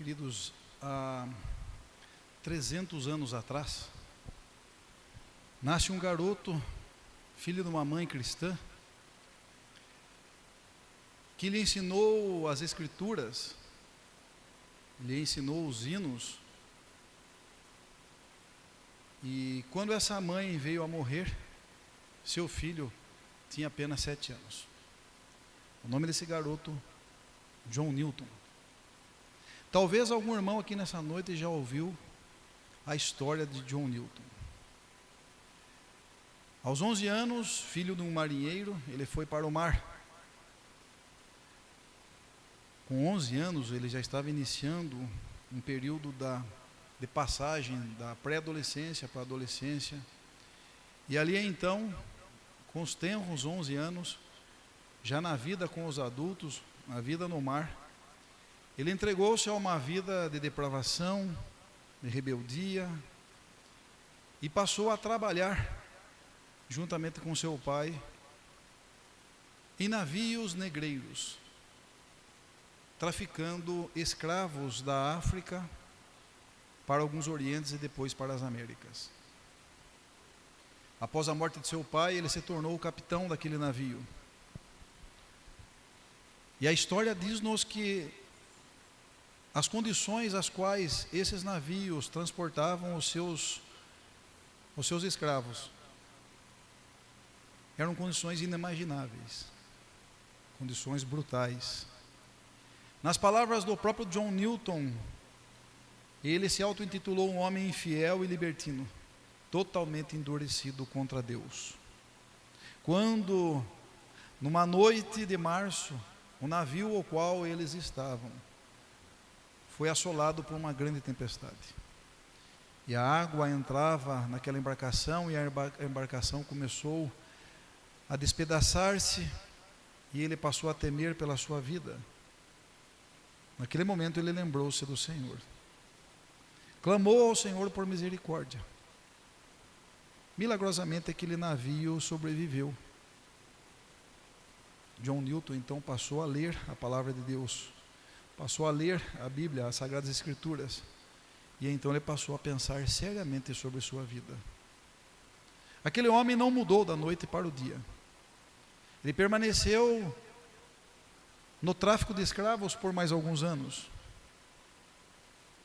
queridos, há 300 anos atrás, nasce um garoto, filho de uma mãe cristã, que lhe ensinou as escrituras, lhe ensinou os hinos. E quando essa mãe veio a morrer, seu filho tinha apenas 7 anos. O nome desse garoto, John Newton. Talvez algum irmão aqui nessa noite já ouviu a história de John Newton. Aos 11 anos, filho de um marinheiro, ele foi para o mar. Com 11 anos, ele já estava iniciando um período de passagem da pré-adolescência para a adolescência. E ali então, com os tenros 11 anos, já na vida com os adultos, na vida no mar, ele entregou-se a uma vida de depravação, de rebeldia, e passou a trabalhar, juntamente com seu pai, em navios negreiros, traficando escravos da África para alguns orientes e depois para as Américas. Após a morte de seu pai, ele se tornou o capitão daquele navio. E a história diz-nos que as condições às quais esses navios transportavam os seus escravos eram condições inimagináveis, condições brutais. Nas palavras do próprio John Newton, ele se auto-intitulou um homem infiel e libertino, totalmente endurecido contra Deus. Quando, numa noite de março, o navio ao qual eles estavam foi assolado por uma grande tempestade. E a água entrava naquela embarcação e a embarcação começou a despedaçar-se e ele passou a temer pela sua vida. Naquele momento ele lembrou-se do Senhor. Clamou ao Senhor por misericórdia. Milagrosamente aquele navio sobreviveu. John Newton então passou a ler a palavra de Deus, passou a ler a Bíblia, as Sagradas Escrituras, e então ele passou a pensar seriamente sobre sua vida. Aquele homem não mudou da noite para o dia. Ele permaneceu no tráfico de escravos por mais alguns anos,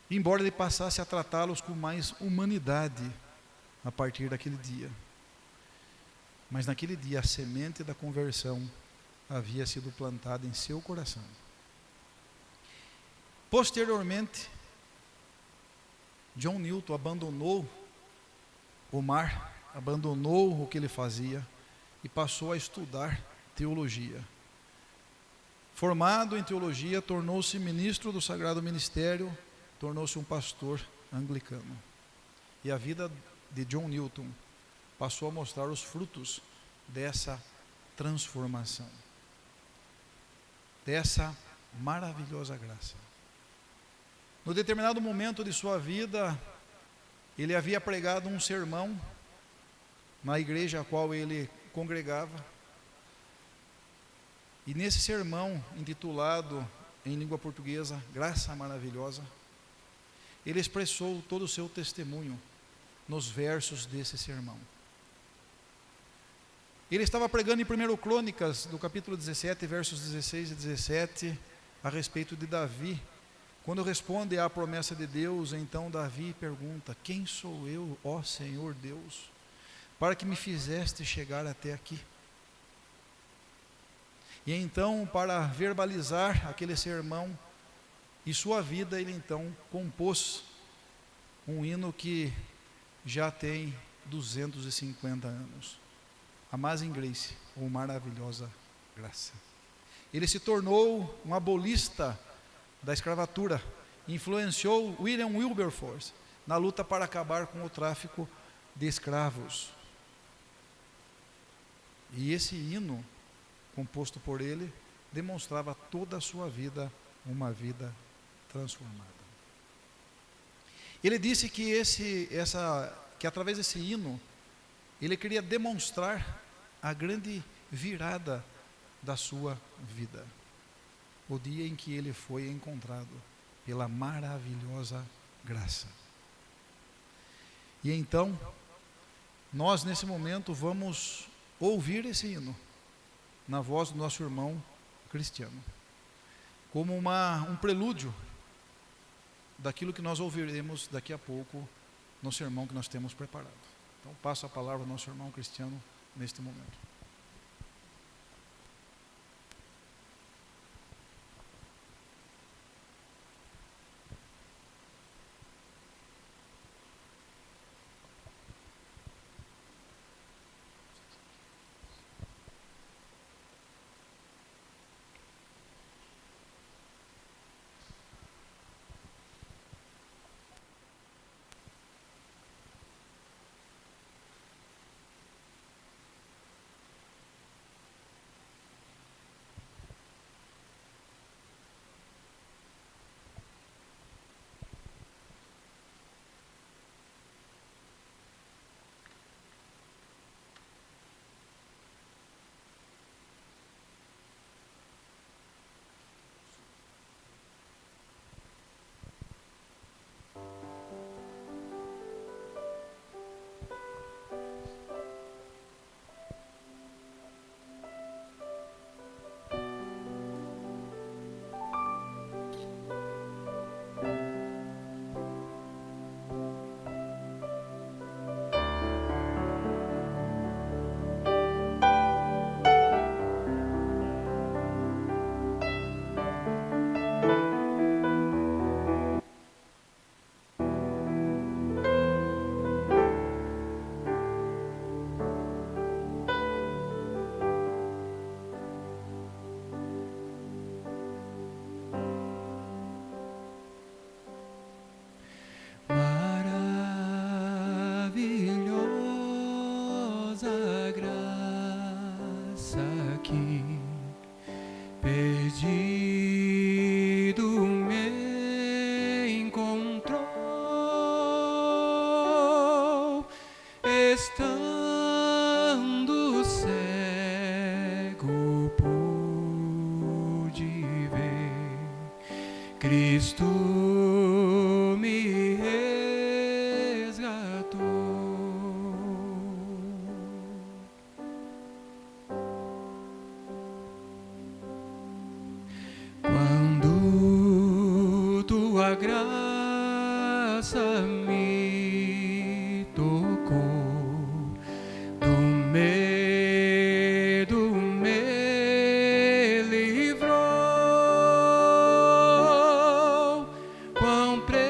embora ele passasse a tratá-los com mais humanidade a partir daquele dia. Mas naquele dia a semente da conversão havia sido plantada em seu coração. Posteriormente, John Newton abandonou o mar, abandonou o que ele fazia e passou a estudar teologia. Formado em teologia, tornou-se ministro do Sagrado Ministério, tornou-se um pastor anglicano. E a vida de John Newton passou a mostrar os frutos dessa transformação, dessa maravilhosa graça. No determinado momento de sua vida, ele havia pregado um sermão na igreja a qual ele congregava. E nesse sermão, intitulado em língua portuguesa, Graça Maravilhosa, ele expressou todo o seu testemunho nos versos desse sermão. Ele estava pregando em 1 Crônicas, do capítulo 17, versos 16 e 17, a respeito de Davi. Quando responde à promessa de Deus, então Davi pergunta: quem sou eu, ó Senhor Deus, para que me fizeste chegar até aqui? E então, para verbalizar aquele sermão e sua vida, ele então compôs um hino que já tem 250 anos. Amazing Grace, ou Maravilhosa Graça. Ele se tornou um abolista da escravatura, influenciou William Wilberforce na luta para acabar com o tráfico de escravos. E esse hino, composto por ele, demonstrava toda a sua vida, uma vida transformada. Ele disse que através desse hino, ele queria demonstrar a grande virada da sua vida, o dia em que ele foi encontrado pela maravilhosa graça. E então, nós nesse momento vamos ouvir esse hino na voz do nosso irmão Cristiano, como um prelúdio daquilo que nós ouviremos daqui a pouco no sermão que nós temos preparado. Então, passo a palavra ao nosso irmão Cristiano neste momento. Cristo me resgatou. Quando tua graça me tocou, do medo me livrou. Quão preciosa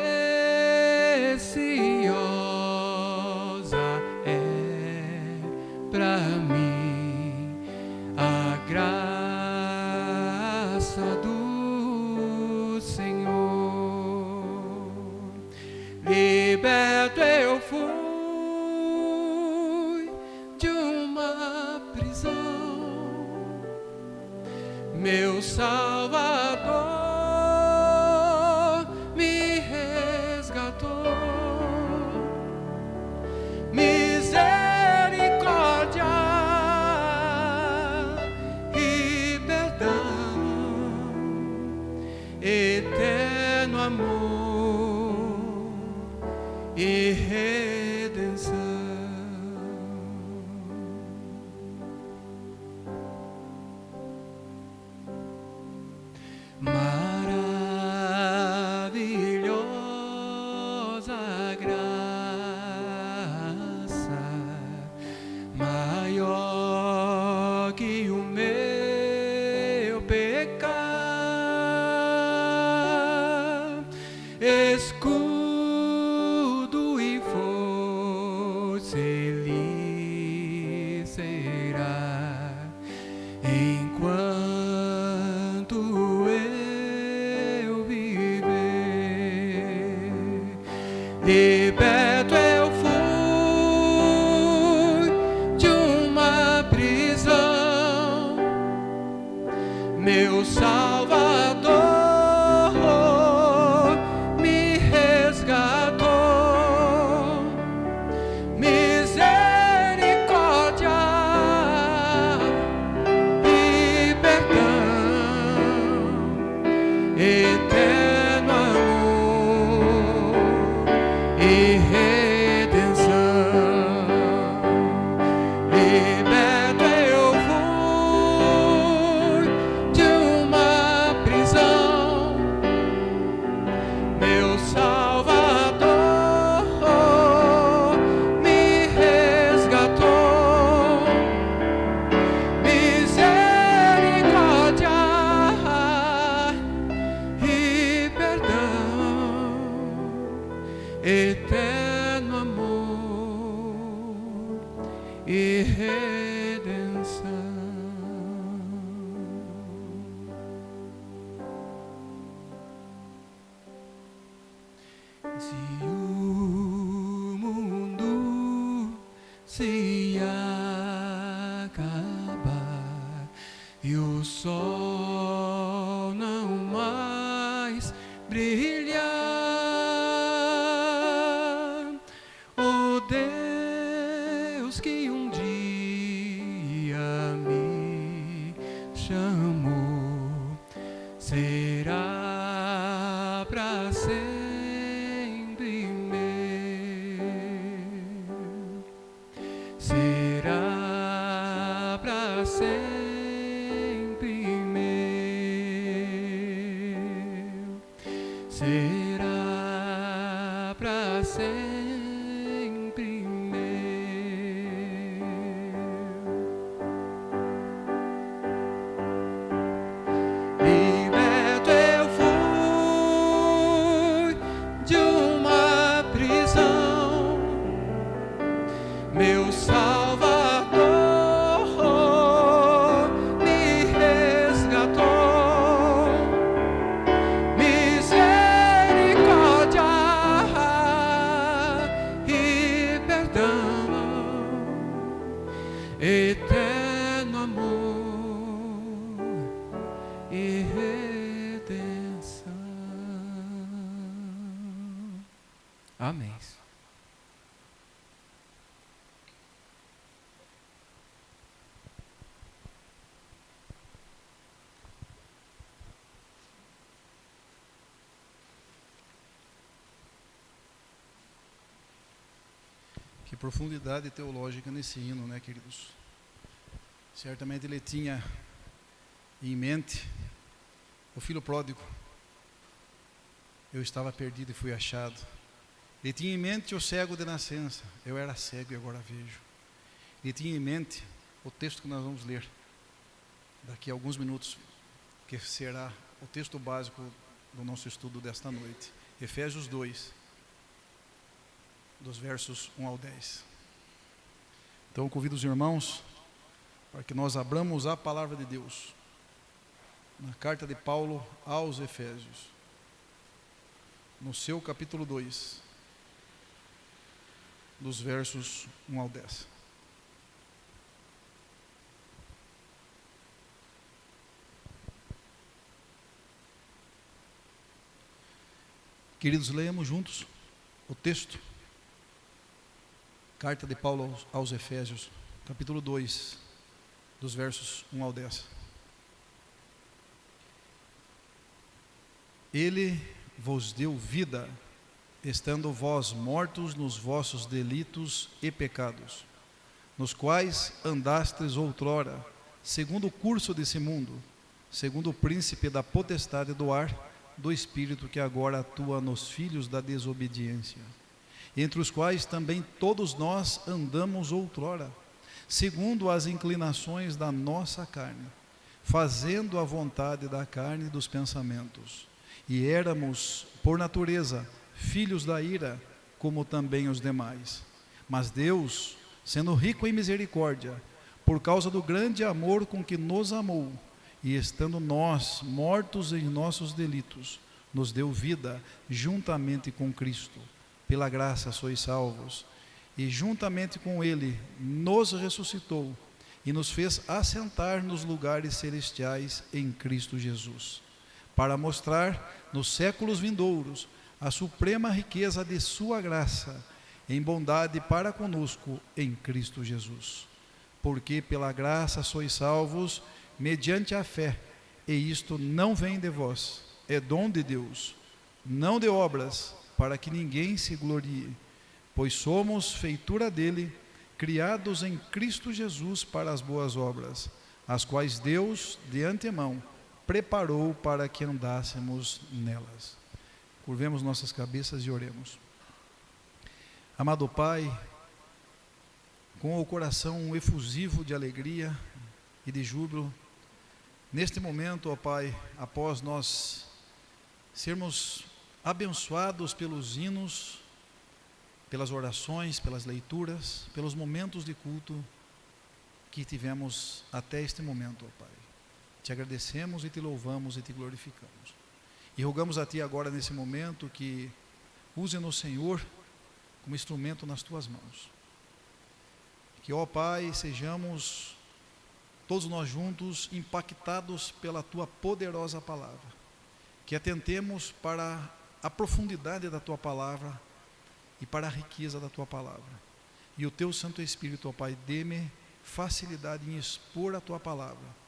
é pra mim a graça do Senhor. Liberto eu fui de uma prisão, meu Salvador me resgatou. Misericórdia e perdão, eterno amor e redenção. Maravilhosa graça, maior que o meu pecado, escudo e força Ele será enquanto eu viver. Liberto eu fui de uma prisão, meu Salvador me resgatou. Misericórdia e perdão, eterno amor Se o mundo se acabar e o sol não mais brilhar, oh Deus que um dia me chamou, será para sempre meu, será para sempre meu, será para sempre meu. Liberto eu fui de uma prisão, meu Salvador me resgatou. Misericórdia e perdão, eterno amor e redenção. Amém. Que profundidade teológica nesse hino, né, queridos? Certamente ele tinha em mente o filho pródigo. Eu estava perdido e fui achado. Ele tinha em mente o cego de nascença. Eu era cego e agora vejo. Ele tinha em mente o texto que nós vamos ler daqui a alguns minutos, que será o texto básico do nosso estudo desta noite. Efésios 2, dos versos 1 ao 10. Então, convido os irmãos para que nós abramos a palavra de Deus na carta de Paulo aos Efésios, no seu capítulo 2, dos versos 1 ao 10. Queridos, leamos juntos o texto. Carta de Paulo aos Efésios, capítulo 2, dos versos 1 ao 10. Ele vos deu vida, estando vós mortos nos vossos delitos e pecados, nos quais andastes outrora, segundo o curso desse mundo, segundo o príncipe da potestade do ar, do espírito que agora atua nos filhos da desobediência, entre os quais também todos nós andamos outrora, segundo as inclinações da nossa carne, fazendo a vontade da carne e dos pensamentos, e éramos, por natureza, filhos da ira, como também os demais. Mas Deus, sendo rico em misericórdia, por causa do grande amor com que nos amou, e estando nós mortos em nossos delitos, nos deu vida juntamente com Cristo. Pela graça sois salvos, e juntamente com Ele nos ressuscitou e nos fez assentar nos lugares celestiais em Cristo Jesus, para mostrar nos séculos vindouros a suprema riqueza de sua graça em bondade para conosco em Cristo Jesus. Porque pela graça sois salvos mediante a fé, e isto não vem de vós, é dom de Deus, não de obras, para que ninguém se glorie, pois somos feitura dele, criados em Cristo Jesus para as boas obras, as quais Deus de antemão preparou para que andássemos nelas. Curvemos nossas cabeças e oremos. Amado Pai, com o coração efusivo de alegria e de júbilo, neste momento, ó Pai, após nós sermos abençoados pelos hinos, pelas orações, pelas leituras, pelos momentos de culto que tivemos até este momento, ó Pai, te agradecemos e te louvamos e te glorificamos. E rogamos a Ti agora nesse momento que Use-nos, Senhor, como instrumento nas tuas mãos. Que, ó Pai, sejamos todos nós juntos impactados pela tua poderosa palavra. Que atentemos para a profundidade da tua palavra e para a riqueza da tua palavra. E o teu Santo Espírito, ó Pai, dê-me facilidade em expor a tua palavra.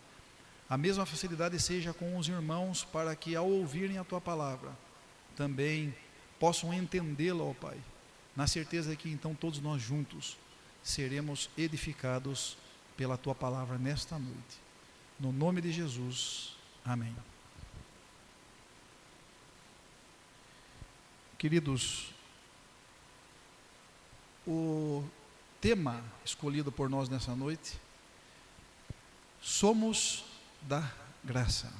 A mesma facilidade seja com os irmãos, para que ao ouvirem a tua palavra, também possam entendê-la, ó Pai, na certeza de que então todos nós juntos seremos edificados pela tua palavra nesta noite. No nome de Jesus, amém. Queridos, o tema escolhido por nós nessa noite: somos da graça.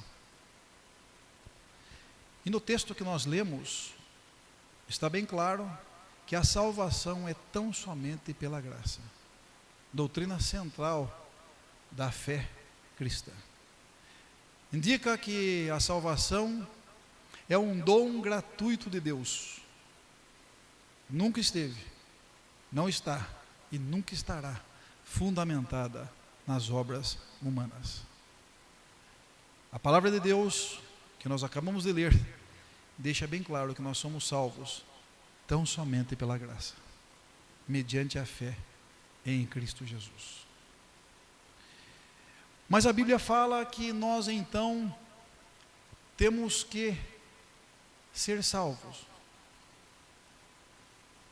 E no texto que nós lemos, está bem claro que a salvação é tão somente pela graça. Doutrina central da fé cristã. Indica que a salvação é um dom gratuito de Deus. Nunca esteve, não está e nunca estará fundamentada nas obras humanas. A palavra de Deus, que nós acabamos de ler, deixa bem claro que nós somos salvos tão somente pela graça, mediante a fé em Cristo Jesus. Mas a Bíblia fala que nós então temos que ser salvos.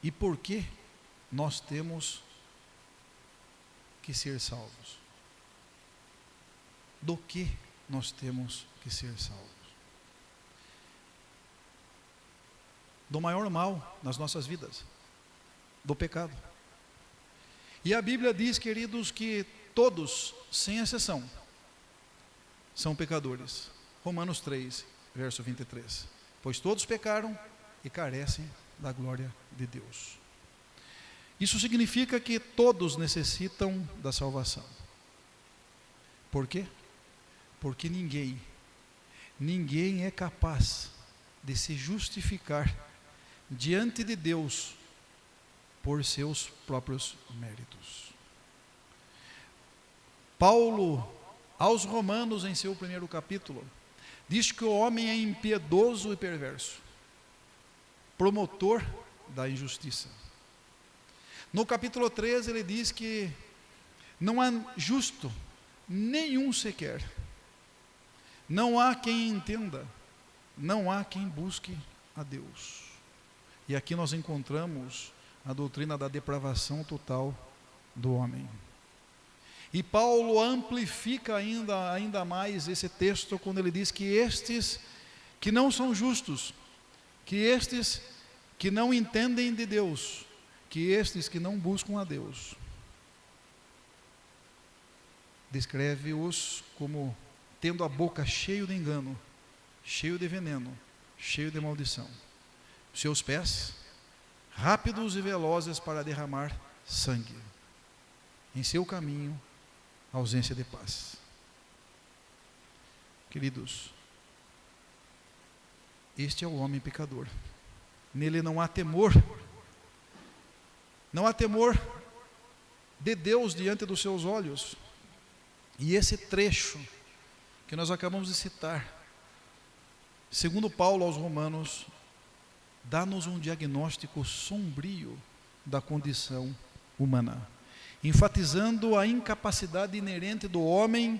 E por que nós temos que ser salvos? Do que nós temos que ser salvos? Do maior mal nas nossas vidas, do pecado. E a Bíblia diz, queridos, que todos, sem exceção, são pecadores. Romanos 3, verso 23. Pois todos pecaram e carecem da glória de Deus. Isso significa que todos necessitam da salvação. Por quê? Porque ninguém é capaz de se justificar diante de Deus por seus próprios méritos. Paulo, aos Romanos, em seu primeiro capítulo, diz que o homem é impiedoso e perverso, promotor da injustiça. No capítulo 13 ele diz que não há justo nenhum sequer, não há quem entenda, não há quem busque a Deus. E aqui nós encontramos a doutrina da depravação total do homem. E Paulo amplifica ainda mais esse texto quando ele diz que estes que não são justos, que estes que não entendem de Deus, que estes que não buscam a Deus, descreve-os como tendo a boca cheia de engano, cheio de veneno, cheio de maldição. Seus pés, rápidos e velozes para derramar sangue. Em seu caminho, ausência de paz. Queridos, este é o homem pecador. Nele não há temor. Não há temor de Deus diante dos seus olhos. E esse trecho que nós acabamos de citar, segundo Paulo aos Romanos, dá-nos um diagnóstico sombrio da condição humana, enfatizando a incapacidade inerente do homem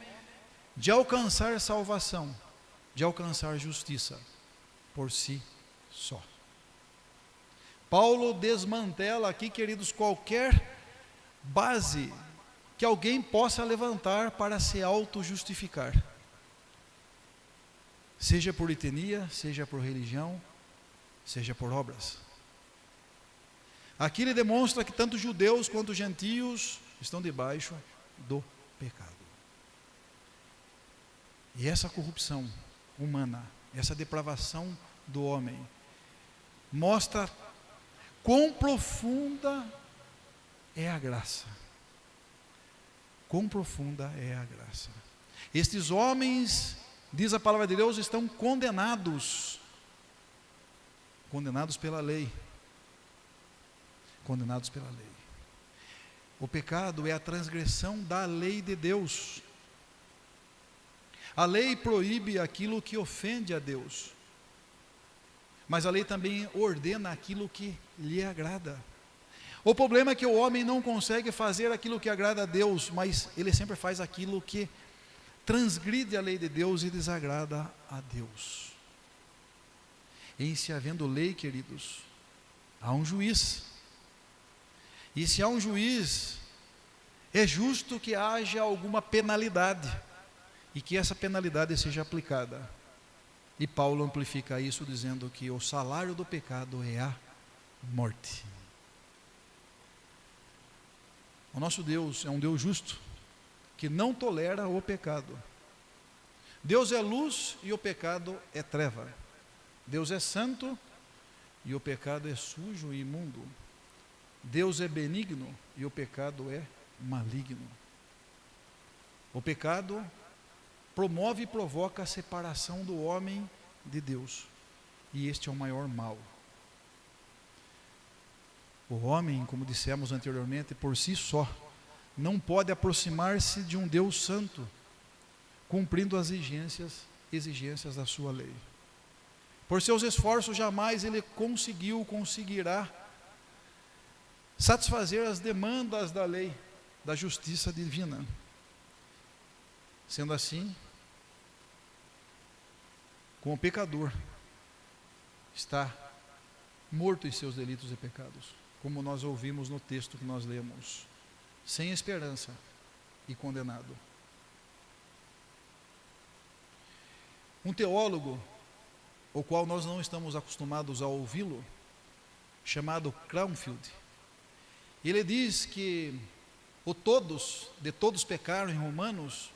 de alcançar salvação, de alcançar justiça por si só. Paulo desmantela aqui, queridos, qualquer base que alguém possa levantar para se auto-justificar, seja por etnia, seja por religião, seja por obras. Aqui ele demonstra que tanto judeus quanto gentios estão debaixo do pecado. E essa corrupção humana, essa depravação do homem, mostra quão profunda é a graça. Quão profunda é a graça. Estes homens, diz a palavra de Deus, estão condenados pela lei, condenados pela lei. O pecado é a transgressão da lei de Deus. A lei proíbe aquilo que ofende a Deus, mas a lei também ordena aquilo que lhe agrada. O problema é que o homem não consegue fazer aquilo que agrada a Deus, mas ele sempre faz aquilo que transgride a lei de Deus e desagrada a Deus. Em se havendo lei, queridos, há um juiz. E se há um juiz, é justo que haja alguma penalidade e que essa penalidade seja aplicada. E Paulo amplifica isso dizendo que o salário do pecado é a morte. O nosso Deus é um Deus justo, que não tolera o pecado. Deus é luz e o pecado é treva. Deus é santo e o pecado é sujo e imundo. Deus é benigno e o pecado é maligno. O pecado promove e provoca a separação do homem de Deus, e este é o maior mal. O homem, como dissemos anteriormente, por si só, não pode aproximar-se de um Deus santo, cumprindo as exigências da sua lei. Por seus esforços, jamais ele conseguirá satisfazer as demandas da lei, da justiça divina. Sendo assim, como o pecador está morto em seus delitos e pecados, como nós ouvimos no texto que nós lemos, sem esperança e condenado. Um teólogo, o qual nós não estamos acostumados a ouvi-lo, chamado Crownfield, ele diz que de todos pecaram em Romanos,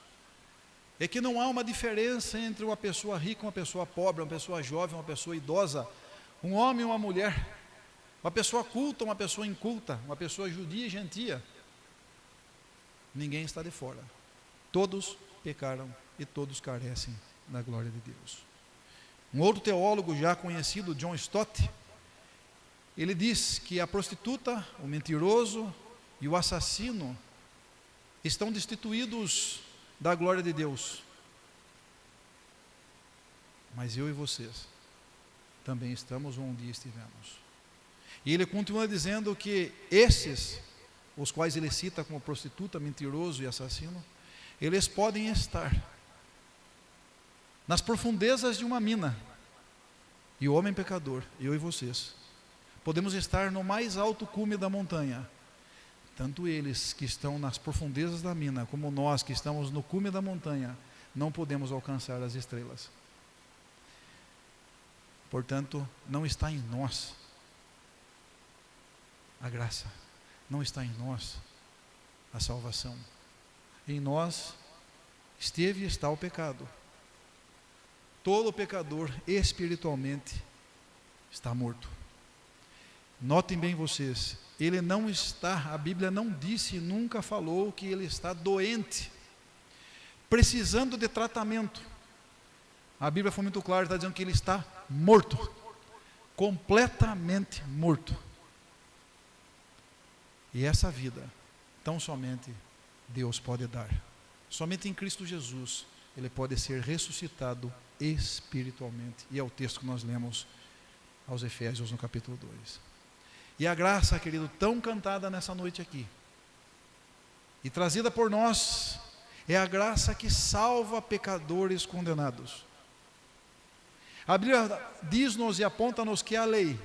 é que não há uma diferença entre uma pessoa rica, uma pessoa pobre, uma pessoa jovem, uma pessoa idosa, um homem e uma mulher, uma pessoa culta, uma pessoa inculta, uma pessoa judia e gentia. Ninguém está de fora. Todos pecaram e todos carecem da glória de Deus. Um outro teólogo já conhecido, John Stott, ele diz que a prostituta, o mentiroso e o assassino estão destituídos da glória de Deus. Mas eu e vocês também estamos onde um dia estivemos. E ele continua dizendo que esses, os quais ele cita como prostituta, mentiroso e assassino, eles podem estar nas profundezas de uma mina, e o homem pecador, eu e vocês, podemos estar no mais alto cume da montanha. Tanto eles que estão nas profundezas da mina, como nós que estamos no cume da montanha, não podemos alcançar as estrelas. Portanto, não está em nós a graça, não está em nós a salvação. Em nós esteve e está o pecado. Todo pecador espiritualmente está morto. Notem bem vocês, ele não está, a Bíblia não disse, nunca falou que ele está doente, precisando de tratamento. A Bíblia foi muito clara, está dizendo que ele está morto, completamente morto. E essa vida, tão somente Deus pode dar. Somente em Cristo Jesus, ele pode ser ressuscitado espiritualmente. E é o texto que nós lemos aos Efésios no capítulo 2. E a graça, querido, tão cantada nessa noite aqui, e trazida por nós, é a graça que salva pecadores condenados. A Bíblia diz-nos e aponta-nos que a lei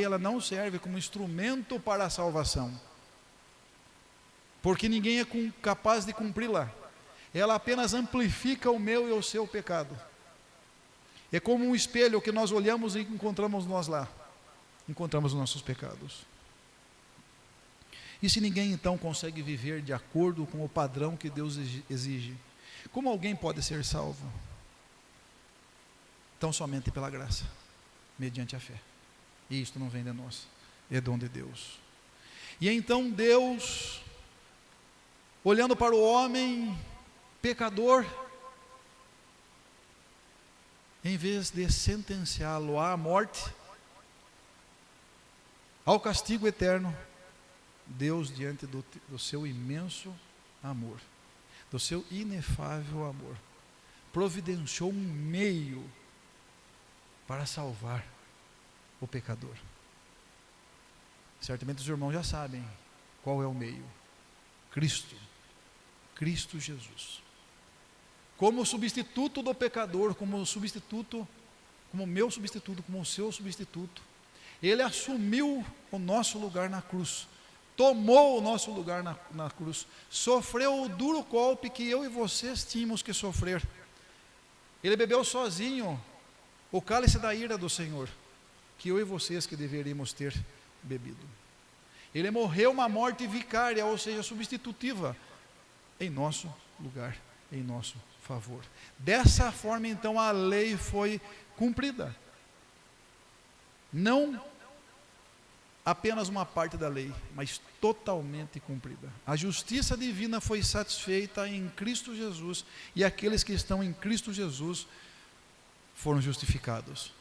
ela não serve como instrumento para a salvação, porque ninguém é capaz de cumpri-la. Ela apenas amplifica o meu e o seu pecado. É como um espelho que nós olhamos e encontramos nós lá. Encontramos os nossos pecados. E se ninguém então consegue viver de acordo com o padrão que Deus exige, como alguém pode ser salvo? Tão somente pela graça, mediante a fé. E isto não vem de nós, é dom de Deus. E então Deus, olhando para o homem pecador, em vez de sentenciá-lo à morte, ao castigo eterno, Deus, diante do seu imenso amor, do seu inefável amor, providenciou um meio para salvar o pecador. Certamente os irmãos já sabem qual é o meio: Cristo Jesus. Como substituto do pecador, como substituto, como meu substituto, como o seu substituto, Ele assumiu o nosso lugar na cruz, tomou o nosso lugar na cruz, sofreu o duro golpe que eu e vocês tínhamos que sofrer. Ele bebeu sozinho o cálice da ira do Senhor, que eu e vocês que deveríamos ter bebido. Ele morreu uma morte vicária, ou seja, substitutiva, em nosso lugar, em nosso favor. Dessa forma, então, a lei foi cumprida. Não apenas uma parte da lei, mas totalmente cumprida. A justiça divina foi satisfeita em Cristo Jesus, e aqueles que estão em Cristo Jesus foram justificados,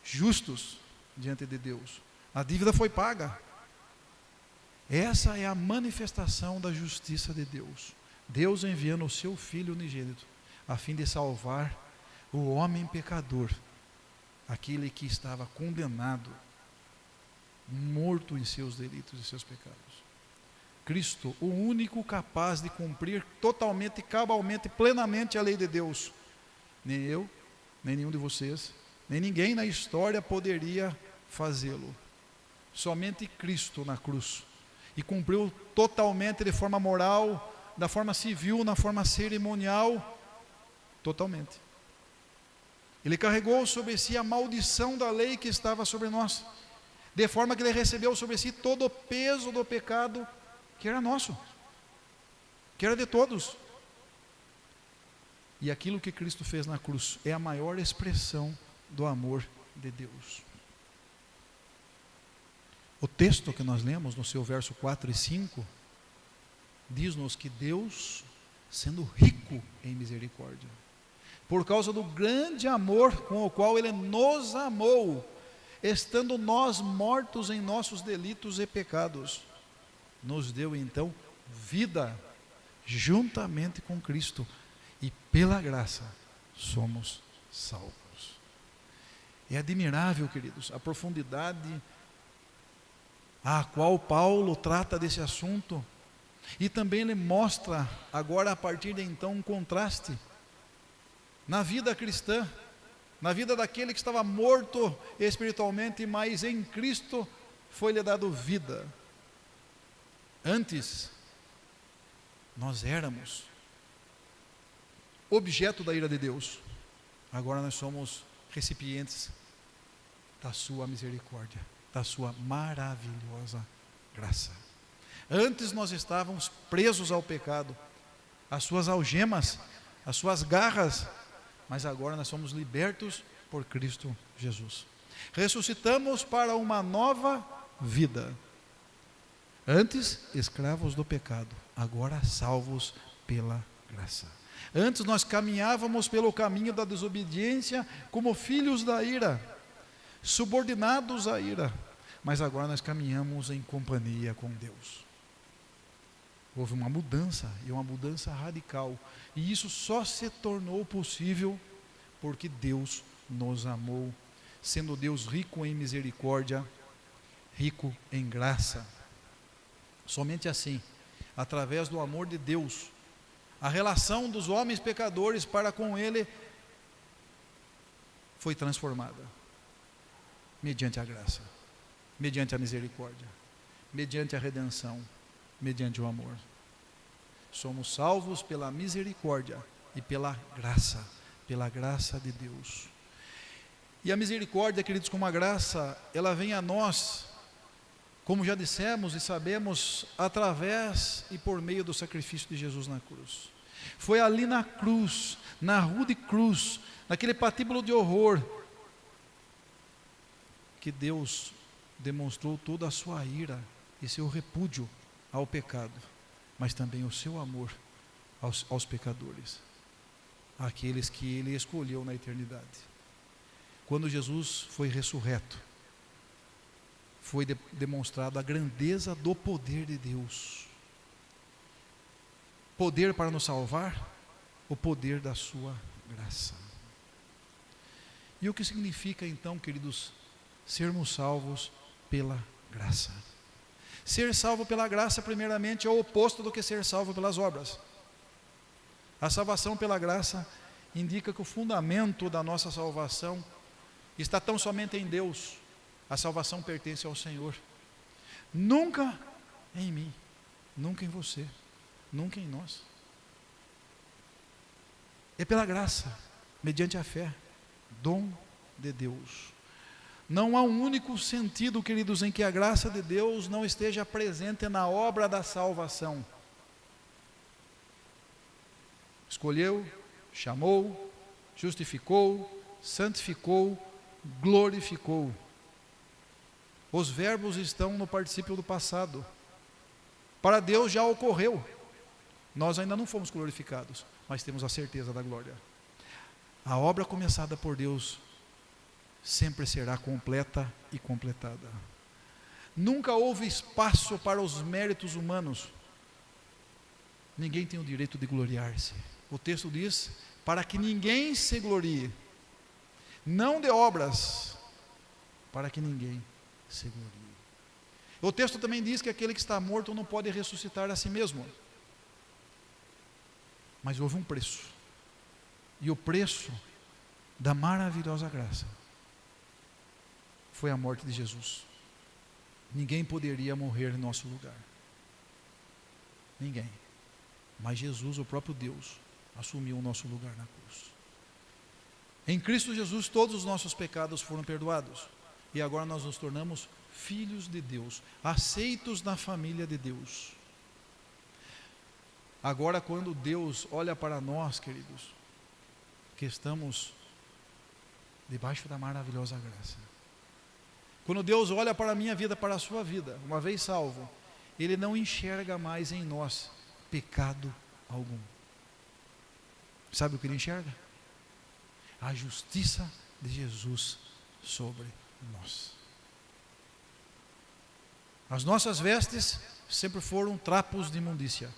justos diante de Deus. A dívida foi paga. Essa é a manifestação da justiça de Deus. Deus enviando o seu Filho unigênito, a fim de salvar o homem pecador, aquele que estava condenado, morto em seus delitos e seus pecados. Cristo, o único capaz de cumprir totalmente, cabalmente, plenamente a lei de Deus. Nem eu, nem nenhum de vocês, nem ninguém na história poderia fazê-lo. Somente Cristo na cruz. E cumpriu totalmente, de forma moral, da forma civil, na forma cerimonial, totalmente. Ele carregou sobre si a maldição da lei que estava sobre nós, de forma que ele recebeu sobre si todo o peso do pecado que era nosso, que era de todos. E aquilo que Cristo fez na cruz é a maior expressão do amor de Deus. O texto que nós lemos no seu verso 4 e 5 diz-nos que Deus, sendo rico em misericórdia, por causa do grande amor com o qual Ele nos amou, estando nós mortos em nossos delitos e pecados, nos deu então vida juntamente com Cristo, e pela graça somos salvos. É admirável, queridos, a profundidade a qual Paulo trata desse assunto, e também ele mostra agora a partir de então um contraste na vida cristã, na vida daquele que estava morto espiritualmente, mas em Cristo foi-lhe dado vida. Antes nós éramos objeto da ira de Deus, agora nós somos recipientes da sua misericórdia, da sua maravilhosa graça. Antes nós estávamos presos ao pecado, às suas algemas, às suas garras, mas agora nós somos libertos por Cristo Jesus. Ressuscitamos para uma nova vida. Antes escravos do pecado, agora salvos pela graça. Antes nós caminhávamos pelo caminho da desobediência como filhos da ira, subordinados à ira, mas agora nós caminhamos em companhia com Deus. Houve uma mudança, e uma mudança radical, e isso só se tornou possível porque Deus nos amou, sendo Deus rico em misericórdia, rico em graça. Somente assim, através do amor de Deus, a relação dos homens pecadores para com Ele foi transformada, mediante a graça, mediante a misericórdia, mediante a redenção, mediante o amor. Somos salvos pela misericórdia e pela graça de Deus. E a misericórdia, queridos, como a graça, ela vem a nós, como já dissemos e sabemos, através e por meio do sacrifício de Jesus na cruz. Foi ali na cruz, na rude cruz, naquele patíbulo de horror, que Deus demonstrou toda a sua ira e seu repúdio ao pecado, mas também o seu amor aos pecadores, aqueles que Ele escolheu na eternidade. Quando Jesus foi ressurreto, foi demonstrado a grandeza do poder de Deus. Poder para nos salvar, o poder da sua graça. E o que significa então, queridos, sermos salvos pela graça? Ser salvo pela graça, primeiramente, é o oposto do que ser salvo pelas obras. A salvação pela graça indica que o fundamento da nossa salvação está tão somente em Deus. A salvação pertence ao Senhor. Nunca em mim, nunca em você, nunca em nós. É pela graça, mediante a fé, dom de Deus. Não há um único sentido, queridos, em que a graça de Deus não esteja presente na obra da salvação. Escolheu, chamou, justificou, santificou, glorificou. Os verbos estão no particípio do passado. Para Deus já ocorreu. Nós ainda não fomos glorificados, mas temos a certeza da glória. A obra começada por Deus sempre será completa e completada. Nunca houve espaço para os méritos humanos. Ninguém tem o direito de gloriar-se. O texto diz, para que ninguém se glorie, não de obras, para que ninguém se glorie. O texto também diz que aquele que está morto não pode ressuscitar a si mesmo. Mas houve um preço. E o preço da maravilhosa graça foi a morte de Jesus. Ninguém poderia morrer em nosso lugar. Ninguém. Mas Jesus, o próprio Deus, assumiu o nosso lugar na cruz. Em Cristo Jesus, todos os nossos pecados foram perdoados. E agora nós nos tornamos filhos de Deus, aceitos na família de Deus. Agora, quando Deus olha para nós, queridos, que estamos debaixo da maravilhosa graça. Quando Deus olha para a minha vida, para a sua vida, uma vez salvo, Ele não enxerga mais em nós pecado algum. Sabe o que Ele enxerga? A justiça de Jesus sobre nós. As nossas vestes sempre foram trapos de imundícia.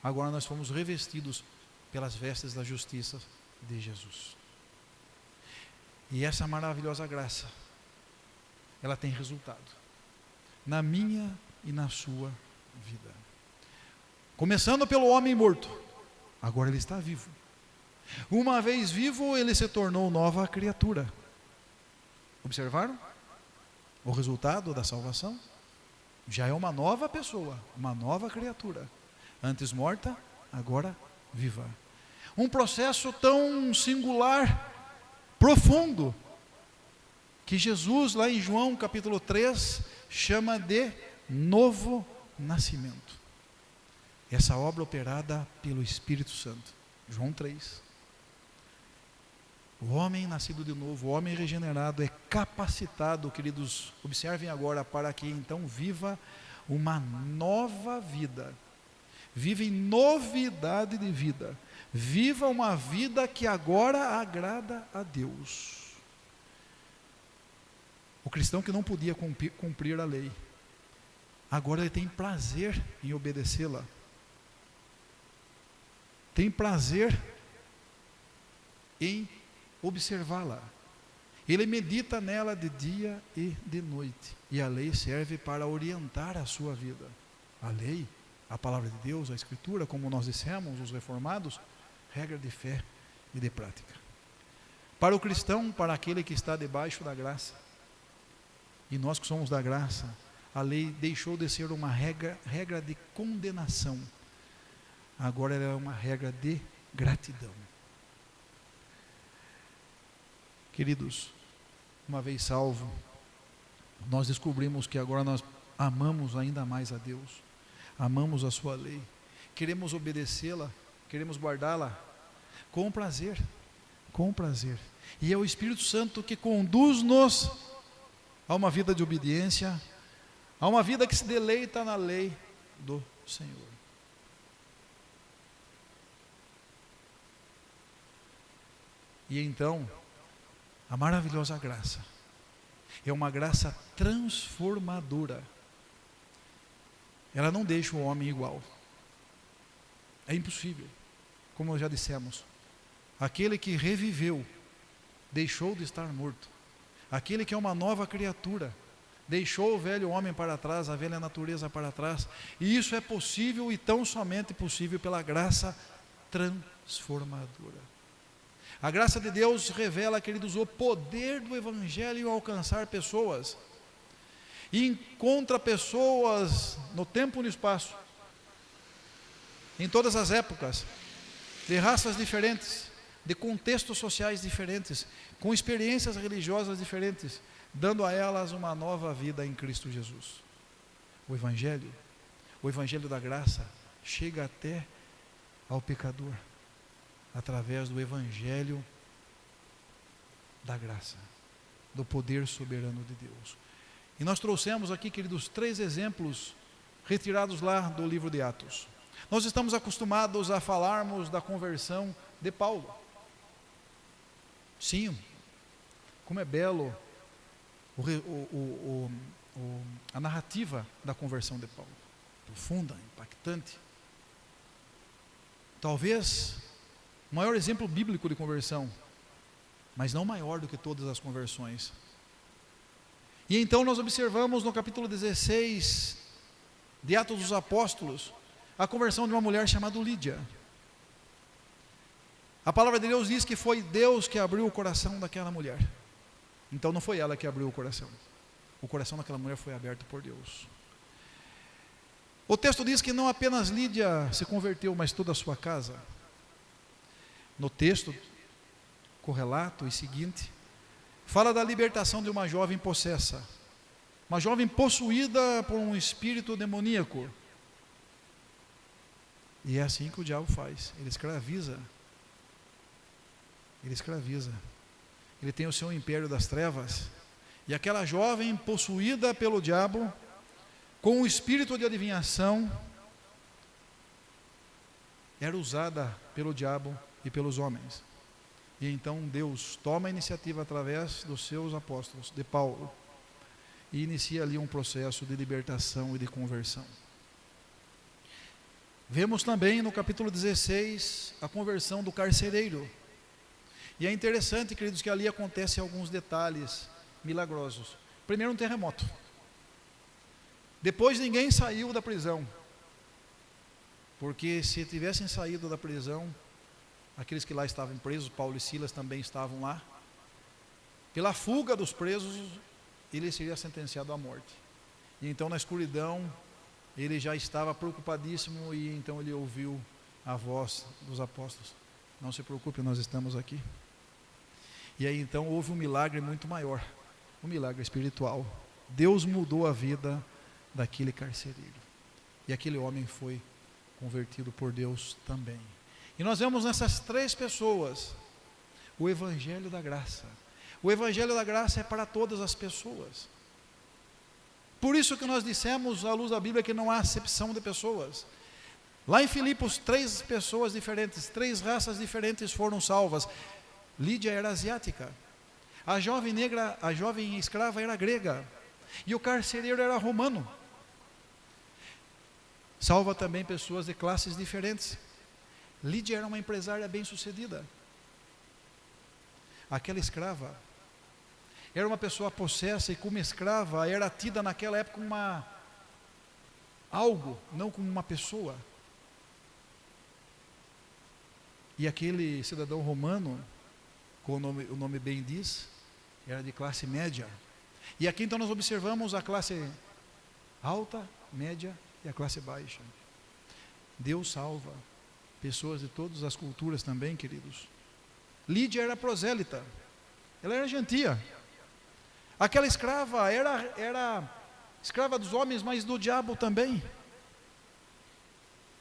Agora nós fomos revestidos pelas vestes da justiça de Jesus. E essa maravilhosa graça, ela tem resultado na minha e na sua vida. Começando pelo homem morto, agora ele está vivo. Uma vez vivo, ele se tornou nova criatura. Observaram? O resultado da salvação já é uma nova pessoa, uma nova criatura. Antes morta, agora viva. Um processo tão singular, profundo, que Jesus, lá em João capítulo 3, chama de novo nascimento. Essa obra operada pelo Espírito Santo. João 3. O homem nascido de novo, o homem regenerado é capacitado, queridos, observem agora, para que então viva uma nova vida. Viva em novidade de vida. Viva uma vida que agora agrada a Deus. O cristão que não podia cumprir a lei, agora ele tem prazer em obedecê-la. Tem prazer em observá-la. Ele medita nela de dia e de noite. E a lei serve para orientar a sua vida. A lei, a palavra de Deus, a Escritura, como nós dissemos, os reformados, regra de fé e de prática. Para o cristão, para aquele que está debaixo da graça, e nós que somos da graça, a lei deixou de ser uma regra de condenação. Agora ela é uma regra de gratidão. Queridos, uma vez salvo, nós descobrimos que agora nós amamos ainda mais a Deus, amamos a sua lei, queremos obedecê-la, queremos guardá-la com prazer, e é o Espírito Santo que conduz-nos a uma vida de obediência, a uma vida que se deleita na lei do Senhor. E então, a maravilhosa graça É uma graça transformadora. Ela não deixa o homem igual. É impossível. Como já dissemos, aquele que reviveu deixou de estar morto. Aquele que é uma nova criatura deixou o velho homem para trás, a velha natureza para trás. E isso é possível e tão somente possível pela graça transformadora. A graça de Deus revela, queridos, o poder do Evangelho ao alcançar pessoas. E encontra pessoas no tempo e no espaço, em todas as épocas, de raças diferentes, de contextos sociais diferentes, com experiências religiosas diferentes, dando a elas uma nova vida em Cristo Jesus. O Evangelho da graça, chega até ao pecador, através do Evangelho da graça, do poder soberano de Deus. E nós trouxemos aqui, queridos, 3 exemplos retirados lá do livro de Atos. Nós estamos acostumados a falarmos da conversão de Paulo. Sim, como é belo a narrativa da conversão de Paulo. Profunda, impactante. Talvez o maior exemplo bíblico de conversão, mas não maior do que todas as conversões. E então nós observamos no capítulo 16 de Atos dos Apóstolos a conversão de uma mulher chamada Lídia. A palavra de Deus diz que foi Deus que abriu o coração daquela mulher. Então não foi ela que abriu o coração daquela mulher foi aberto por Deus. O texto diz que não apenas Lídia se converteu, mas toda a sua casa. No texto correlato e seguinte, fala da libertação de uma jovem possessa, uma jovem possuída por um espírito demoníaco. E é assim que o diabo faz, ele escraviza. Ele tem o seu império das trevas. E aquela jovem possuída pelo diabo, com o espírito de adivinhação, era usada pelo diabo e pelos homens. E então Deus toma a iniciativa através dos seus apóstolos, de Paulo, e inicia ali um processo de libertação e de conversão. Vemos também no capítulo 16 a conversão do carcereiro. E é interessante, queridos, que ali acontecem alguns detalhes milagrosos. Primeiro, um terremoto. Depois, ninguém saiu da prisão, porque se tivessem saído da prisão, aqueles que lá estavam presos, Paulo e Silas também estavam lá, pela fuga dos presos, ele seria sentenciado à morte. E então, na escuridão, ele já estava preocupadíssimo, e então ele ouviu a voz dos apóstolos: não se preocupe, nós estamos aqui. E aí então houve um milagre muito maior, um milagre espiritual. Deus mudou a vida daquele carcereiro, e aquele homem foi convertido por Deus também. E nós vemos nessas 3 pessoas o Evangelho da graça. O Evangelho da graça é para todas as pessoas. Por isso que nós dissemos, à luz da Bíblia, que não há acepção de pessoas. Lá em Filipos, 3 pessoas diferentes, 3 raças diferentes foram salvas. Lídia era asiática, a jovem negra, a jovem escrava era grega, e o carcereiro era romano. Salva também pessoas de classes diferentes. Lídia era uma empresária bem-sucedida. Aquela escrava era uma pessoa possessa, e como escrava era tida naquela época como algo, não como uma pessoa. E aquele cidadão romano, como o nome bem diz, era de classe média. E aqui então nós observamos a classe alta, média e a classe baixa. Deus salva pessoas de todas as culturas também, queridos. Lídia era prosélita, ela era gentia. Aquela escrava era escrava dos homens, mas do diabo também.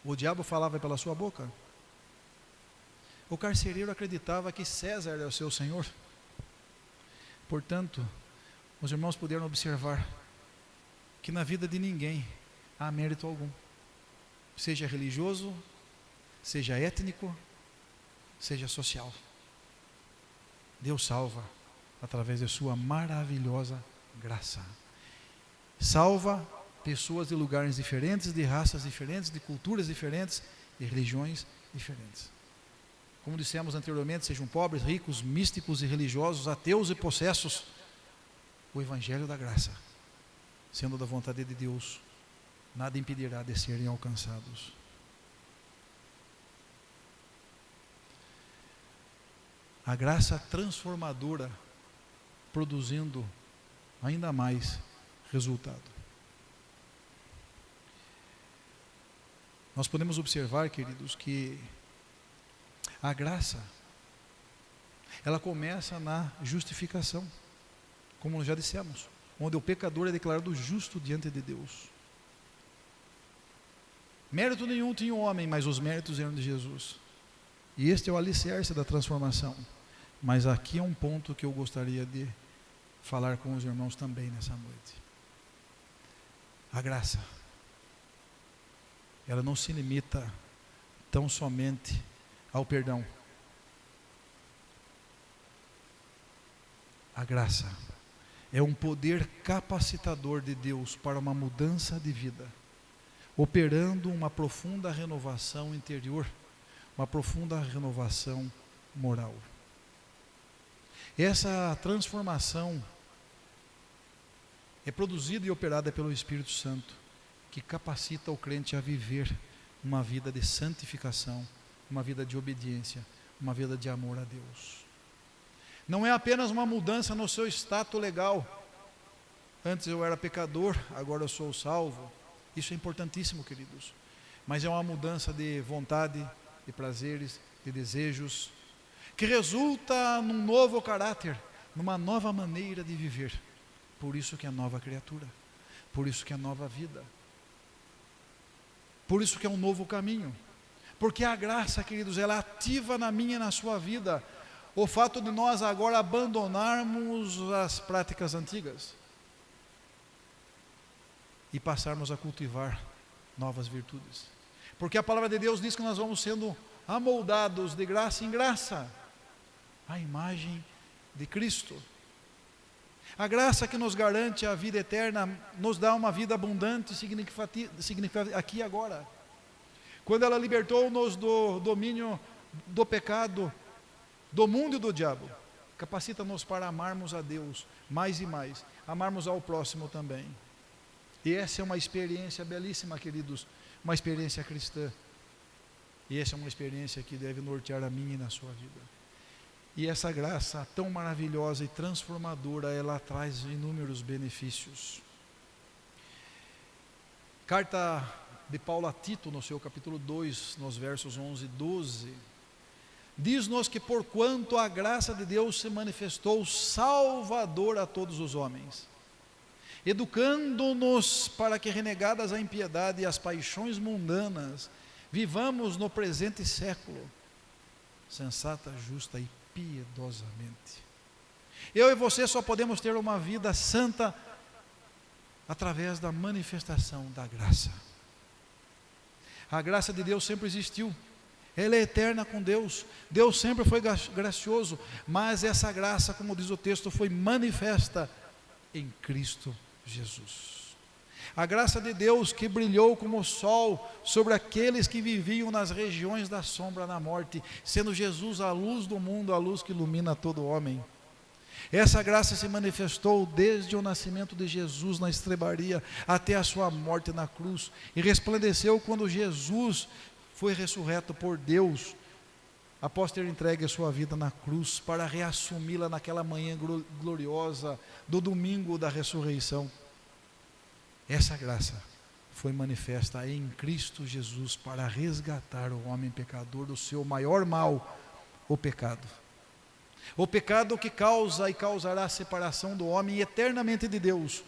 O diabo falava pela sua boca. O carcereiro acreditava que César era o seu senhor. Portanto, os irmãos puderam observar que na vida de ninguém há mérito algum, seja religioso, seja étnico, seja social. Deus salva através de sua maravilhosa Graça. Salva pessoas de lugares diferentes, de raças diferentes, de culturas diferentes, de religiões diferentes. Como dissemos anteriormente, sejam pobres, ricos, místicos e religiosos, ateus e possessos, o Evangelho da graça, sendo da vontade de Deus, nada impedirá de serem alcançados. A graça transformadora, produzindo ainda mais resultado. Nós podemos observar, queridos, que a graça, ela começa na justificação, como nós já dissemos, onde o pecador é declarado justo diante de Deus. Mérito nenhum tinha o homem, mas os méritos eram de Jesus. E este é o alicerce da transformação. Mas aqui é um ponto que eu gostaria de falar com os irmãos também nessa noite. A graça, ela não se limita tão somente ao perdão. A graça é um poder capacitador de Deus para uma mudança de vida, operando uma profunda renovação interior, uma profunda renovação moral. Essa transformação é produzida e operada pelo Espírito Santo, que capacita o crente a viver uma vida de santificação, uma vida de obediência, uma vida de amor a Deus. Não é apenas uma mudança no seu status legal. Antes eu era pecador, agora eu sou salvo. Isso é importantíssimo, queridos. Mas é uma mudança de vontade, de prazeres, de desejos, que resulta num novo caráter, numa nova maneira de viver. Por isso que é nova criatura, por isso que é nova vida, por isso que é um novo caminho. Porque a graça, queridos, ela ativa na minha e na sua vida o fato de nós agora abandonarmos as práticas antigas e passarmos a cultivar novas virtudes. Porque a palavra de Deus diz que nós vamos sendo amoldados de graça em graça, à imagem de Cristo. A graça que nos garante a vida eterna, nos dá uma vida abundante, significativa aqui e agora. Quando ela libertou-nos do domínio do pecado, do mundo e do diabo, capacita-nos para amarmos a Deus mais e mais, amarmos ao próximo também. E essa é uma experiência belíssima, queridos, uma experiência cristã. E essa é uma experiência que deve nortear a minha e na sua vida. E essa graça tão maravilhosa e transformadora, ela traz inúmeros benefícios. Carta de Paulo a Tito, no seu capítulo 2, nos versos 11 e 12, diz-nos que porquanto a graça de Deus se manifestou salvador a todos os homens, educando-nos para que, renegadas a impiedade e as paixões mundanas, vivamos no presente século, sensata, justa e piedosamente. Eu e você só podemos ter uma vida santa através da manifestação da graça. A graça de Deus sempre existiu, ela é eterna com Deus, Deus sempre foi gracioso, mas essa graça, como diz o texto, foi manifesta em Cristo Jesus. A graça de Deus que brilhou como o sol sobre aqueles que viviam nas regiões da sombra da morte, sendo Jesus a luz do mundo, a luz que ilumina todo homem. Essa graça se manifestou desde o nascimento de Jesus na estrebaria até a sua morte na cruz, e resplandeceu quando Jesus foi ressurreto por Deus, após ter entregue a sua vida na cruz, para reassumi-la naquela manhã gloriosa do domingo da ressurreição. Essa graça foi manifesta em Cristo Jesus para resgatar o homem pecador do seu maior mal, o pecado. O pecado que causa e causará a separação do homem eternamente de Deus.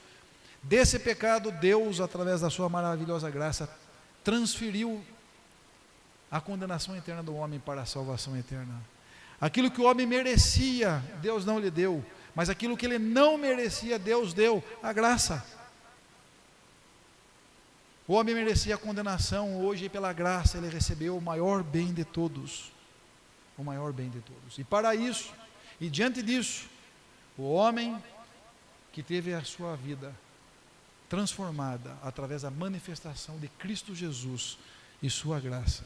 Desse pecado, Deus, através da sua maravilhosa graça, transferiu a condenação eterna do homem para a salvação eterna. Aquilo que o homem merecia, Deus não lhe deu, mas aquilo que ele não merecia, Deus deu, a graça. O homem merecia a condenação, hoje pela graça ele recebeu o maior bem de todos. O maior bem de todos. E para isso, e diante disso, o homem que teve a sua vida transformada através da manifestação de Cristo Jesus e sua graça,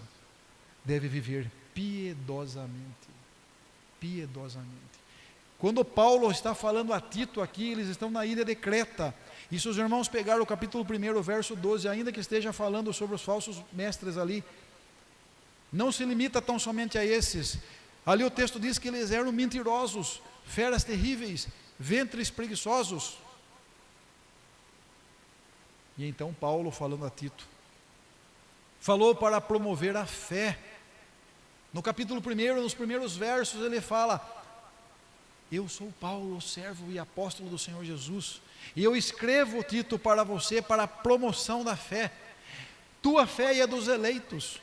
deve viver piedosamente. Piedosamente. Quando Paulo está falando a Tito aqui, eles estão na ilha de Creta. E se os irmãos pegaram o capítulo 1, verso 12, ainda que esteja falando sobre os falsos mestres ali, não se limita tão somente a esses. Ali o texto diz que eles eram mentirosos, feras terríveis, ventres preguiçosos. E então Paulo, falando a Tito, falou para promover a fé. No capítulo 1, nos primeiros versos, ele fala: eu sou Paulo, servo e apóstolo do Senhor Jesus, e eu escrevo, Tito, para você, para a promoção da fé, tua fé e a dos eleitos,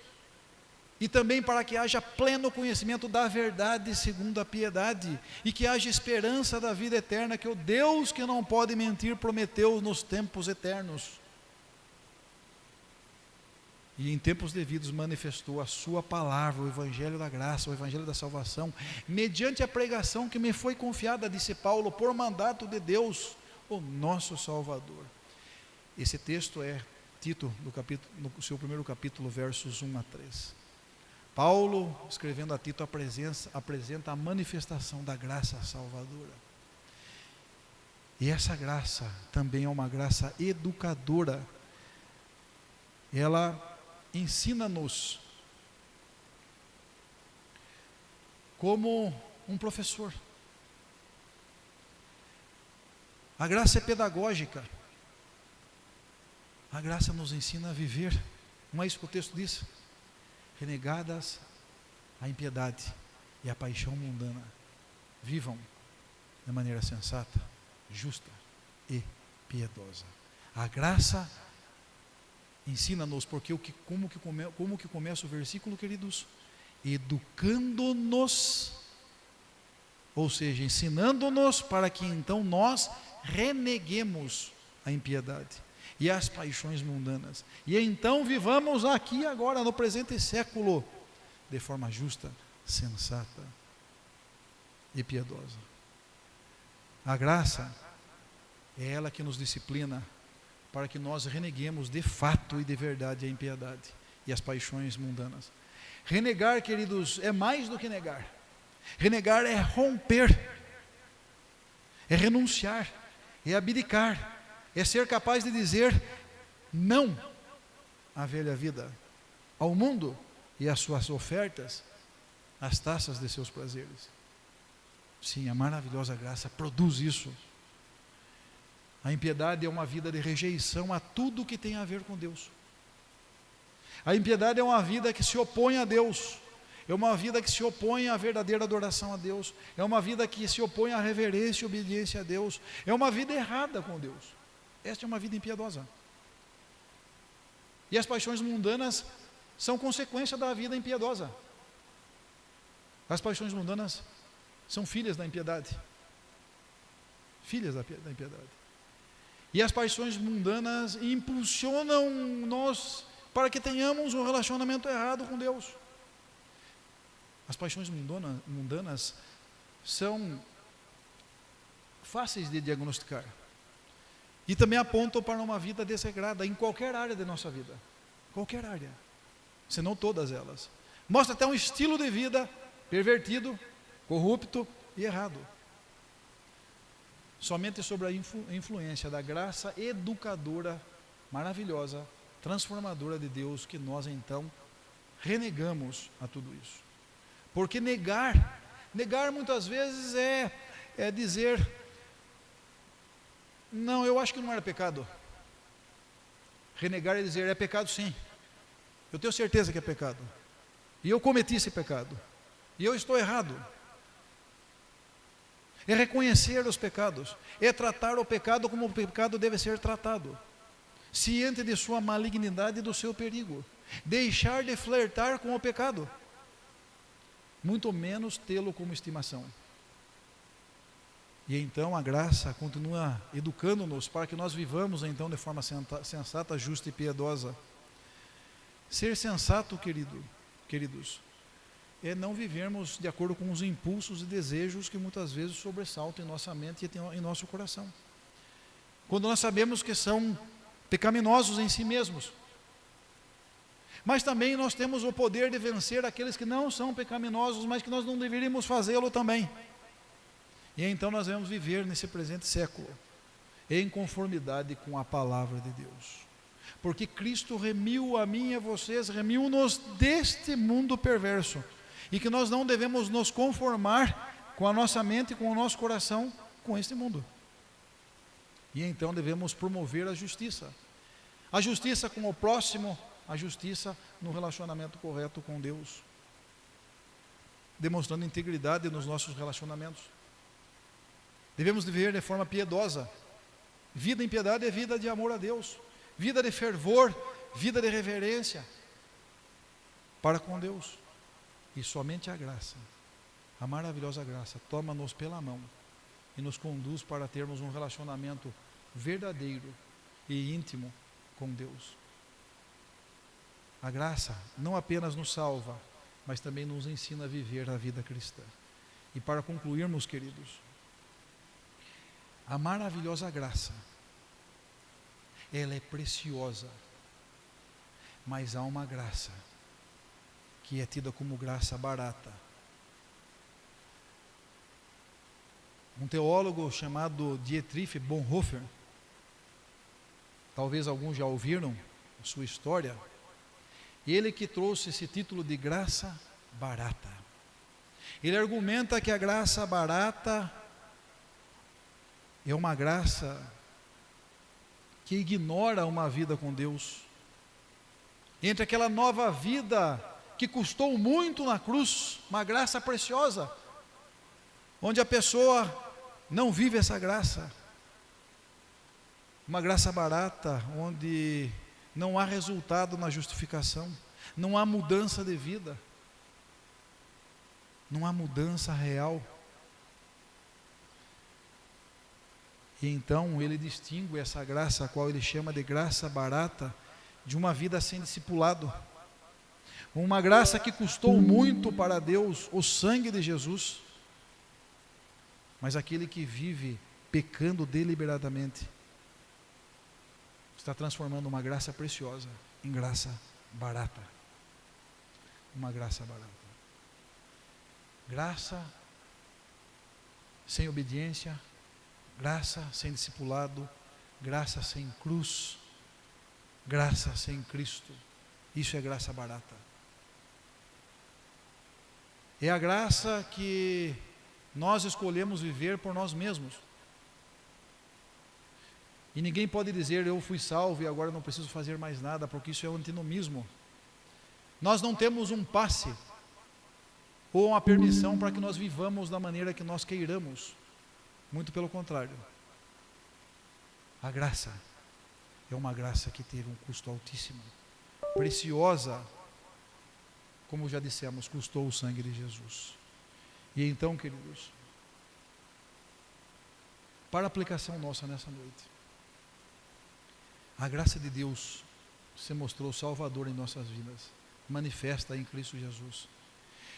e também para que haja pleno conhecimento da verdade segundo a piedade, e que haja esperança da vida eterna, que o Deus que não pode mentir prometeu nos tempos eternos. E em tempos devidos manifestou a sua palavra, o evangelho da graça, o evangelho da salvação, mediante a pregação que me foi confiada, disse Paulo, por mandato de Deus, o nosso Salvador. Esse texto é Tito, no seu primeiro capítulo, versos 1 a 3. Paulo, escrevendo a Tito, apresenta a manifestação da graça salvadora. E essa graça também é uma graça educadora. Ela ensina-nos como um professor. A graça é pedagógica. A graça nos ensina a viver. Não é isso que o texto diz? Renegadas a impiedade e a paixão mundana, vivam de maneira sensata, justa e piedosa. A graça ensina-nos, porque como que começa o versículo, queridos? Educando-nos, ou seja, ensinando-nos para que então nós reneguemos a impiedade e as paixões mundanas, e então vivamos aqui agora, no presente século, de forma justa, sensata e piedosa. A graça é ela que nos disciplina para que nós reneguemos de fato e de verdade a impiedade e as paixões mundanas. Renegar, queridos, é mais do que negar. Renegar é romper, é renunciar, é abdicar, é ser capaz de dizer não à velha vida, ao mundo e às suas ofertas, às taças de seus prazeres. Sim, a maravilhosa graça produz isso. A impiedade é uma vida de rejeição a tudo que tem a ver com Deus. A impiedade é uma vida que se opõe a Deus, é uma vida que se opõe à verdadeira adoração a Deus, é uma vida que se opõe à reverência e obediência a Deus, é uma vida errada com Deus. Esta é uma vida impiedosa. E as paixões mundanas são consequência da vida impiedosa. As paixões mundanas são filhas da impiedade. Filhas da impiedade. E as paixões mundanas impulsionam nós para que tenhamos um relacionamento errado com Deus. As paixões mundanas são fáceis de diagnosticar. E também apontam para uma vida desregrada em qualquer área de nossa vida. Qualquer área. Senão todas elas. Mostra até um estilo de vida pervertido, corrupto e errado. Somente sobre a influência da graça educadora, maravilhosa, transformadora de Deus, que nós então renegamos a tudo isso. Porque negar muitas vezes é dizer, não, eu acho que não era pecado. Renegar é dizer, é pecado sim, eu tenho certeza que é pecado, e eu cometi esse pecado, e eu estou errado. É reconhecer os pecados, é tratar o pecado como o pecado deve ser tratado, ciente de sua malignidade e do seu perigo, deixar de flertar com o pecado, muito menos tê-lo como estimação. E então a graça continua educando-nos para que nós vivamos então de forma sensata, justa e piedosa. Ser sensato, queridos, é não vivermos de acordo com os impulsos e desejos que muitas vezes sobressaltam em nossa mente e em nosso coração. quando nós sabemos que são pecaminosos em si mesmos. Mas também nós temos o poder de vencer aqueles que não são pecaminosos, mas que nós não deveríamos fazê-lo também. E então nós vamos viver nesse presente século em conformidade com a palavra de Deus. Porque Cristo remiu a mim e a vocês, remiu-nos deste mundo perverso. E que nós não devemos nos conformar com a nossa mente e com o nosso coração com este mundo. E então devemos promover a justiça. A justiça com o próximo, a justiça no relacionamento correto com Deus. Demonstrando integridade nos nossos relacionamentos. Devemos viver de forma piedosa. Vida em piedade é vida de amor a Deus. Vida de fervor, vida de reverência para com Deus. E somente a graça, a maravilhosa graça, toma-nos pela mão e nos conduz para termos um relacionamento verdadeiro e íntimo com Deus. A graça não apenas nos salva, mas também nos ensina a viver a vida cristã. E para concluirmos, queridos, a maravilhosa graça, ela é preciosa, mas há uma graça que é tida como graça barata. Um teólogo chamado Dietrich Bonhoeffer, talvez alguns já ouviram a sua história, ele que trouxe esse título de graça barata. Ele argumenta que a graça barata é uma graça que ignora uma vida com Deus. Entre aquela nova vida que custou muito na cruz, uma graça preciosa, onde a pessoa não vive essa graça. Uma graça barata, onde não há resultado na justificação, não há mudança de vida, não há mudança real. E então ele distingue essa graça, a qual ele chama de graça barata, de uma vida sem discipulado. Uma graça que custou muito para Deus, o sangue de Jesus. Mas aquele que vive pecando deliberadamente, está transformando uma graça preciosa em graça barata. Uma graça barata. Graça sem obediência, graça sem discipulado, graça sem cruz, graça sem Cristo. Isso é graça barata. É a graça que nós escolhemos viver por nós mesmos. E ninguém pode dizer, eu fui salvo e agora não preciso fazer mais nada, porque isso é um antinomismo. Nós não temos um passe ou uma permissão para que nós vivamos da maneira que nós queiramos. Muito pelo contrário. A graça é uma graça que teve um custo altíssimo, preciosa, como já dissemos, custou o sangue de Jesus. E então, queridos, para a aplicação nossa nessa noite, a graça de Deus se mostrou salvador em nossas vidas, manifesta em Cristo Jesus.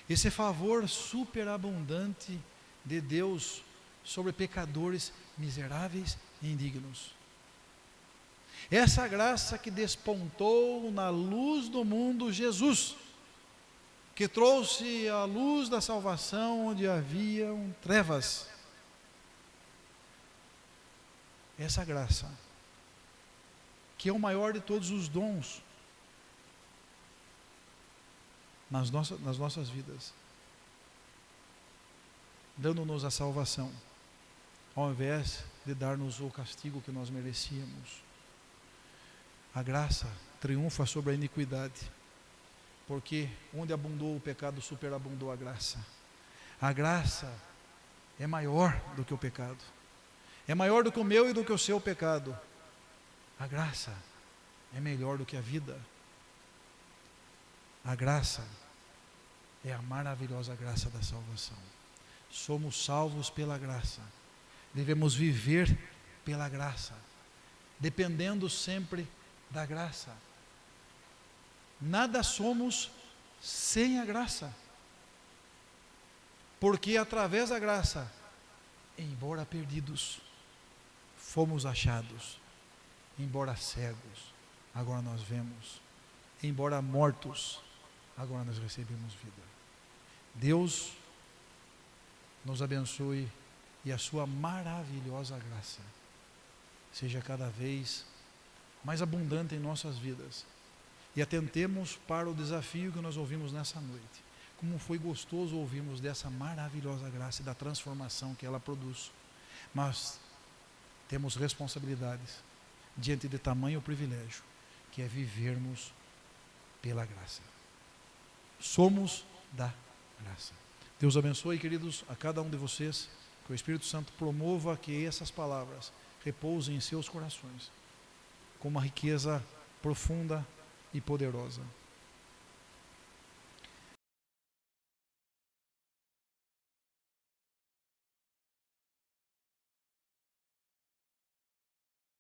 Esse favor superabundante de Deus sobre pecadores miseráveis e indignos. Essa graça que despontou na luz do mundo Jesus, que trouxe a luz da salvação onde haviam trevas. Essa graça, que é o maior de todos os dons nas nossas vidas, dando-nos a salvação, ao invés de dar-nos o castigo que nós merecíamos. A graça triunfa sobre a iniquidade, porque onde abundou o pecado, superabundou a graça. A graça é maior do que o pecado, é maior do que o meu e do que o seu pecado. A graça é melhor do que a vida. A graça é a maravilhosa graça da salvação. Somos salvos pela graça. Devemos viver pela graça, dependendo sempre da graça. Nada somos sem a graça, porque através da graça, embora perdidos, fomos achados, embora cegos, agora nós vemos, embora mortos, agora nós recebemos vida. Deus nos abençoe e a sua maravilhosa graça seja cada vez mais abundante em nossas vidas. E atentemos para o desafio que nós ouvimos nessa noite. Como foi gostoso ouvirmos dessa maravilhosa graça e da transformação que ela produz. Mas temos responsabilidades diante de tamanho privilégio, que é vivermos pela graça. Somos da graça. Deus abençoe, queridos, a cada um de vocês. Que o Espírito Santo promova que essas palavras repousem em seus corações com uma riqueza profunda e poderosa.